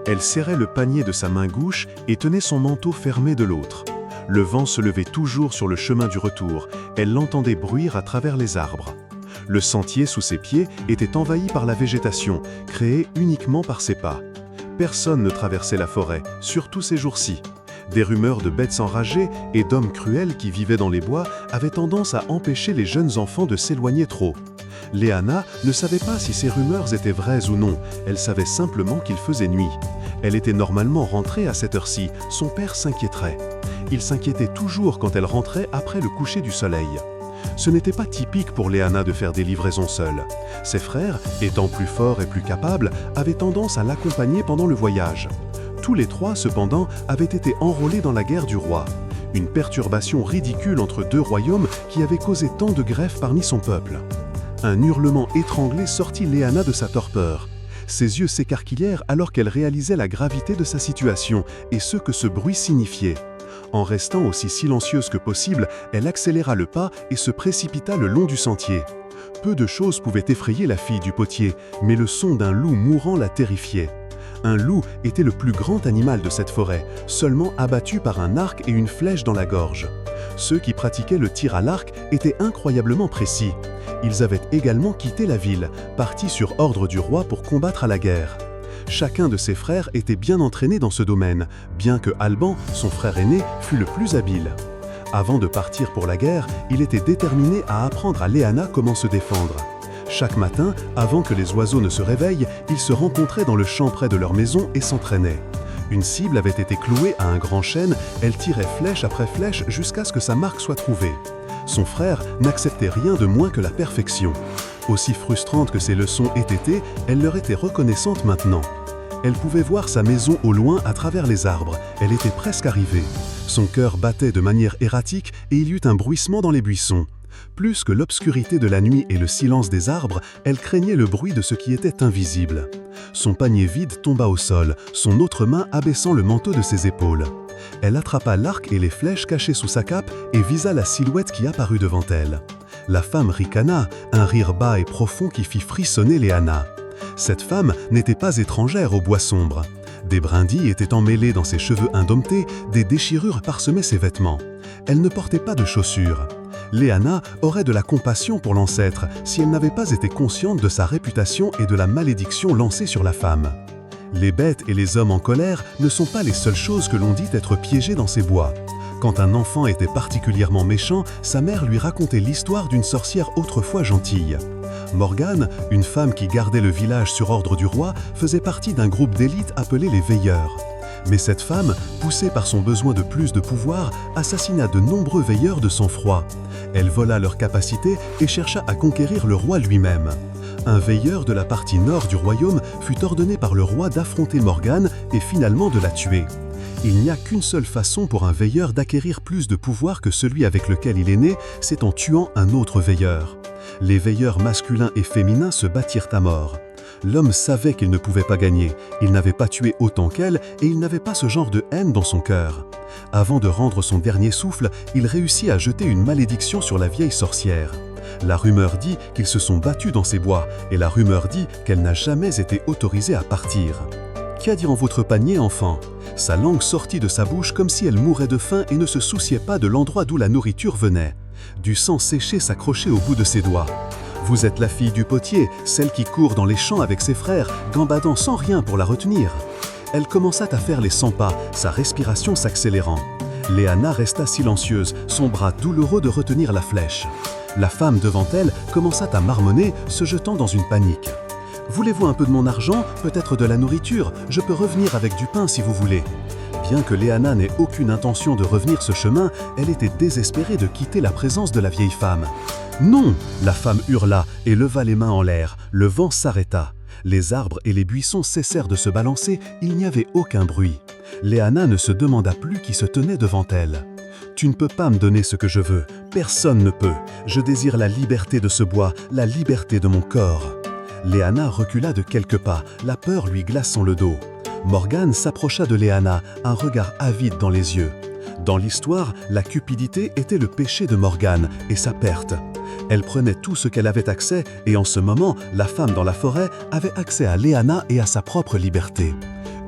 Elle serrait le panier de sa main gauche et tenait son manteau fermé de l'autre. Le vent se levait toujours sur le chemin du retour. Elle l'entendait bruire à travers les arbres. Le sentier sous ses pieds était envahi par la végétation, créée uniquement par ses pas. Personne ne traversait la forêt, surtout ces jours-ci. Des rumeurs de bêtes enragées et d'hommes cruels qui vivaient dans les bois avaient tendance à empêcher les jeunes enfants de s'éloigner trop. Léana ne savait pas si ces rumeurs étaient vraies ou non, elle savait simplement qu'il faisait nuit. Elle était normalement rentrée à cette heure-ci, son père s'inquiéterait. Il s'inquiétait toujours quand elle rentrait après le coucher du soleil. Ce n'était pas typique pour Léana de faire des livraisons seule. Ses frères, étant plus forts et plus capables, avaient tendance à l'accompagner pendant le voyage. Tous les trois, cependant, avaient été enrôlés dans la guerre du roi. Une perturbation ridicule entre deux royaumes qui avait causé tant de greffes parmi son peuple. Un hurlement étranglé sortit Léana de sa torpeur. Ses yeux s'écarquillèrent alors qu'elle réalisait la gravité de sa situation et ce que ce bruit signifiait. En restant aussi silencieuse que possible, elle accéléra le pas et se précipita le long du sentier. Peu de choses pouvaient effrayer la fille du potier, mais le son d'un loup mourant la terrifiait. Un loup était le plus grand animal de cette forêt, seulement abattu par un arc et une flèche dans la gorge. Ceux qui pratiquaient le tir à l'arc étaient incroyablement précis. Ils avaient également quitté la ville, partis sur ordre du roi pour combattre à la guerre. Chacun de ses frères était bien entraîné dans ce domaine, bien que Alban, son frère aîné, fût le plus habile. Avant de partir pour la guerre, il était déterminé à apprendre à Léana comment se défendre. Chaque matin, avant que les oiseaux ne se réveillent, ils se rencontraient dans le champ près de leur maison et s'entraînaient. Une cible avait été clouée à un grand chêne, elle tirait flèche après flèche jusqu'à ce que sa marque soit trouvée. Son frère n'acceptait rien de moins que la perfection. Aussi frustrante que ces leçons aient été, elle leur était reconnaissante maintenant. Elle pouvait voir sa maison au loin à travers les arbres, elle était presque arrivée. Son cœur battait de manière erratique et il y eut un bruissement dans les buissons. Plus que l'obscurité de la nuit et le silence des arbres, elle craignait le bruit de ce qui était invisible. Son panier vide tomba au sol, son autre main abaissant le manteau de ses épaules. Elle attrapa l'arc et les flèches cachées sous sa cape et visa la silhouette qui apparut devant elle. La femme ricana, un rire bas et profond qui fit frissonner Léana. Cette femme n'était pas étrangère aux bois sombres. Des brindilles étaient emmêlées dans ses cheveux indomptés, des déchirures parsemaient ses vêtements. Elle ne portait pas de chaussures. Léana aurait de la compassion pour l'ancêtre si elle n'avait pas été consciente de sa réputation et de la malédiction lancée sur la femme. Les bêtes et les hommes en colère ne sont pas les seules choses que l'on dit être piégées dans ces bois. Quand un enfant était particulièrement méchant, sa mère lui racontait l'histoire d'une sorcière autrefois gentille. Morgane, une femme qui gardait le village sur ordre du roi, faisait partie d'un groupe d'élite appelé les Veilleurs. Mais cette femme, poussée par son besoin de plus de pouvoir, assassina de nombreux veilleurs de sang-froid. Elle vola leurs capacités et chercha à conquérir le roi lui-même. Un veilleur de la partie nord du royaume fut ordonné par le roi d'affronter Morgane et finalement de la tuer. Il n'y a qu'une seule façon pour un veilleur d'acquérir plus de pouvoir que celui avec lequel il est né, c'est en tuant un autre veilleur. Les veilleurs masculins et féminins se battirent à mort. L'homme savait qu'il ne pouvait pas gagner, il n'avait pas tué autant qu'elle et il n'avait pas ce genre de haine dans son cœur. Avant de rendre son dernier souffle, il réussit à jeter une malédiction sur la vieille sorcière. La rumeur dit qu'ils se sont battus dans ces bois et la rumeur dit qu'elle n'a jamais été autorisée à partir. Qu'y a-t-il en votre panier, enfant ? Sa langue sortit de sa bouche comme si elle mourait de faim et ne se souciait pas de l'endroit d'où la nourriture venait. Du sang séché s'accrochait au bout de ses doigts. Vous êtes la fille du potier, celle qui court dans les champs avec ses frères, gambadant sans rien pour la retenir. Elle commença à faire les 100 pas, sa respiration s'accélérant. Léana resta silencieuse, son bras douloureux de retenir la flèche. La femme devant elle commença à marmonner, se jetant dans une panique. « Voulez-vous un peu de mon argent, peut-être de la nourriture? Je peux revenir avec du pain si vous voulez. » Bien que Léana n'ait aucune intention de revenir ce chemin, elle était désespérée de quitter la présence de la vieille femme. « Non !» La femme hurla et leva les mains en l'air. Le vent s'arrêta. Les arbres et les buissons cessèrent de se balancer, il n'y avait aucun bruit. Léana ne se demanda plus qui se tenait devant elle. « Tu ne peux pas me donner ce que je veux, personne ne peut. Je désire la liberté de ce bois, la liberté de mon corps. » Léana recula de quelques pas, la peur lui glaçant le dos. Morgane s'approcha de Léana, un regard avide dans les yeux. Dans l'histoire, la cupidité était le péché de Morgane et sa perte. Elle prenait tout ce qu'elle avait accès et en ce moment, la femme dans la forêt avait accès à Léana et à sa propre liberté.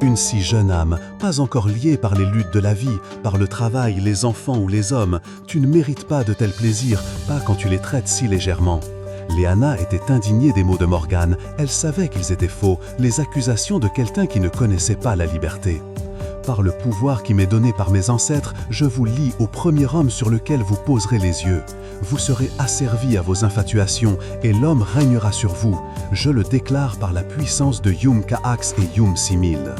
Une si jeune âme, pas encore liée par les luttes de la vie, par le travail, les enfants ou les hommes, tu ne mérites pas de tels plaisirs, pas quand tu les traites si légèrement. Léana était indignée des mots de Morgane, elle savait qu'ils étaient faux, les accusations de quelqu'un qui ne connaissait pas la liberté. Par le pouvoir qui m'est donné par mes ancêtres, je vous lie au premier homme sur lequel vous poserez les yeux. Vous serez asservis à vos infatuations et l'homme régnera sur vous. Je le déclare par la puissance de Yum-Kaax et Yum-Simil.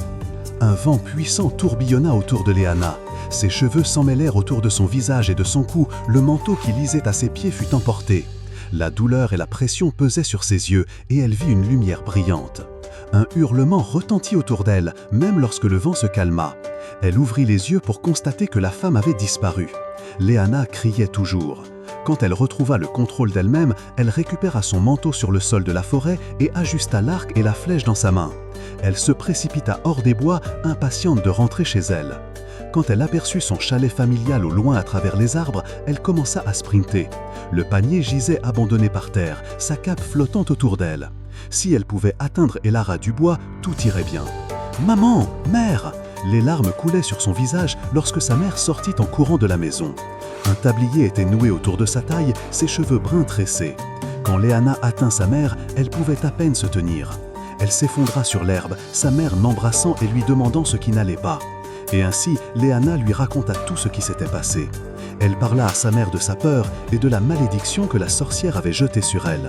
Un vent puissant tourbillonna autour de Léana. Ses cheveux s'emmêlèrent autour de son visage et de son cou, le manteau qui lisait à ses pieds fut emporté. La douleur et la pression pesaient sur ses yeux et elle vit une lumière brillante. Un hurlement retentit autour d'elle, même lorsque le vent se calma. Elle ouvrit les yeux pour constater que la femme avait disparu. Léana criait toujours. Quand elle retrouva le contrôle d'elle-même, elle récupéra son manteau sur le sol de la forêt et ajusta l'arc et la flèche dans sa main. Elle se précipita hors des bois, impatiente de rentrer chez elle. Quand elle aperçut son chalet familial au loin à travers les arbres, elle commença à sprinter. Le panier gisait abandonné par terre, sa cape flottant autour d'elle. Si elle pouvait atteindre Elara Dubois, tout irait bien. « Maman! Mère !» Les larmes coulaient sur son visage lorsque sa mère sortit en courant de la maison. Un tablier était noué autour de sa taille, ses cheveux bruns tressés. Quand Léana atteint sa mère, elle pouvait à peine se tenir. Elle s'effondra sur l'herbe, sa mère l'embrassant et lui demandant ce qui n'allait pas. Et ainsi, Léana lui raconta tout ce qui s'était passé. Elle parla à sa mère de sa peur et de la malédiction que la sorcière avait jetée sur elle.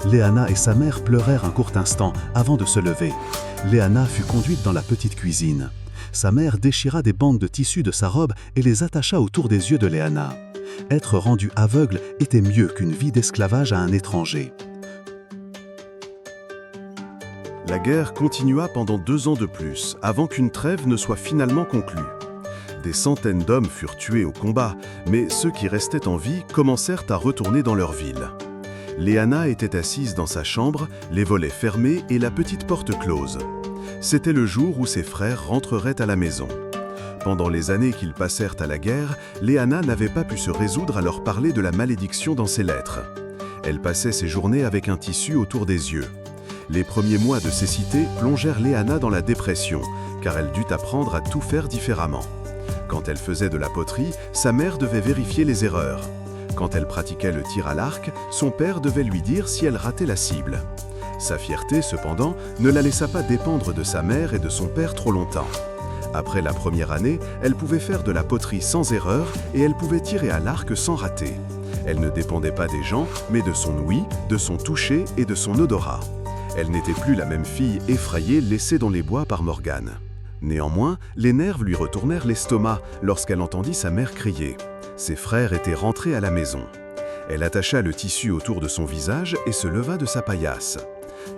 Léana et sa mère pleurèrent un court instant avant de se lever. Léana fut conduite dans la petite cuisine. Sa mère déchira des bandes de tissu de sa robe et les attacha autour des yeux de Léana. Être rendue aveugle était mieux qu'une vie d'esclavage à un étranger. La guerre continua pendant 2 ans de plus, avant qu'une trêve ne soit finalement conclue. Des centaines d'hommes furent tués au combat, mais ceux qui restaient en vie commencèrent à retourner dans leur ville. Léana était assise dans sa chambre, les volets fermés et la petite porte close. C'était le jour où ses frères rentreraient à la maison. Pendant les années qu'ils passèrent à la guerre, Léana n'avait pas pu se résoudre à leur parler de la malédiction dans ses lettres. Elle passait ses journées avec un tissu autour des yeux. Les premiers mois de cécité plongèrent Léana dans la dépression, car elle dut apprendre à tout faire différemment. Quand elle faisait de la poterie, sa mère devait vérifier les erreurs. Quand elle pratiquait le tir à l'arc, son père devait lui dire si elle ratait la cible. Sa fierté, cependant, ne la laissa pas dépendre de sa mère et de son père trop longtemps. Après la première année, elle pouvait faire de la poterie sans erreur et elle pouvait tirer à l'arc sans rater. Elle ne dépendait pas des gens, mais de son ouïe, de son toucher et de son odorat. Elle n'était plus la même fille effrayée laissée dans les bois par Morgane. Néanmoins, les nerfs lui retournèrent l'estomac lorsqu'elle entendit sa mère crier. Ses frères étaient rentrés à la maison. Elle attacha le tissu autour de son visage et se leva de sa paillasse.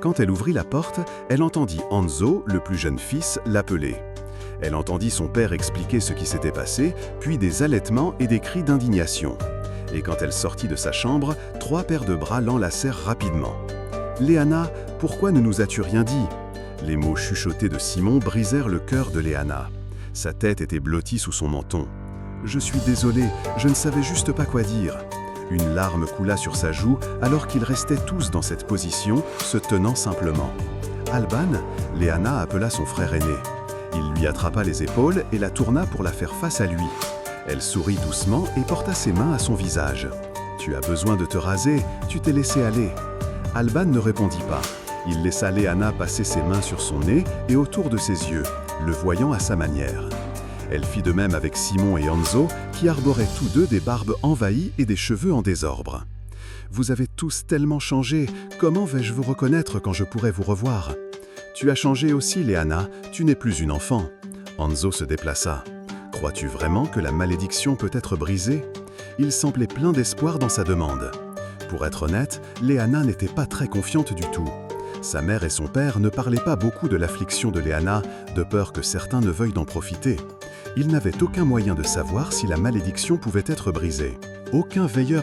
Quand elle ouvrit la porte, elle entendit Hanzo, le plus jeune fils, l'appeler. Elle entendit son père expliquer ce qui s'était passé, puis des halètements et des cris d'indignation. Et quand elle sortit de sa chambre, 3 paires de bras l'enlacèrent rapidement. « Léana, pourquoi ne nous as-tu rien dit ?» Les mots chuchotés de Simon brisèrent le cœur de Léana. Sa tête était blottie sous son menton. « Je suis désolée, je ne savais juste pas quoi dire. » Une larme coula sur sa joue alors qu'ils restaient tous dans cette position, se tenant simplement. Alban, Léana appela son frère aîné. Il lui attrapa les épaules et la tourna pour la faire face à lui. Elle sourit doucement et porta ses mains à son visage. « Tu as besoin de te raser, tu t'es laissé aller. » Alban ne répondit pas. Il laissa Léana passer ses mains sur son nez et autour de ses yeux, le voyant à sa manière. Elle fit de même avec Simon et Hanzo, qui arboraient tous deux des barbes envahies et des cheveux en désordre. « Vous avez tous tellement changé, comment vais-je vous reconnaître quand je pourrai vous revoir ?»« Tu as changé aussi, Léana, tu n'es plus une enfant. » Hanzo se déplaça. « Crois-tu vraiment que la malédiction peut être brisée ?» Il semblait plein d'espoir dans sa demande. Pour être honnête, Léana n'était pas très confiante du tout. Sa mère et son père ne parlaient pas beaucoup de l'affliction de Léana, de peur que certains ne veuillent en profiter. Ils n'avaient aucun moyen de savoir si la malédiction pouvait être brisée. Aucun veilleur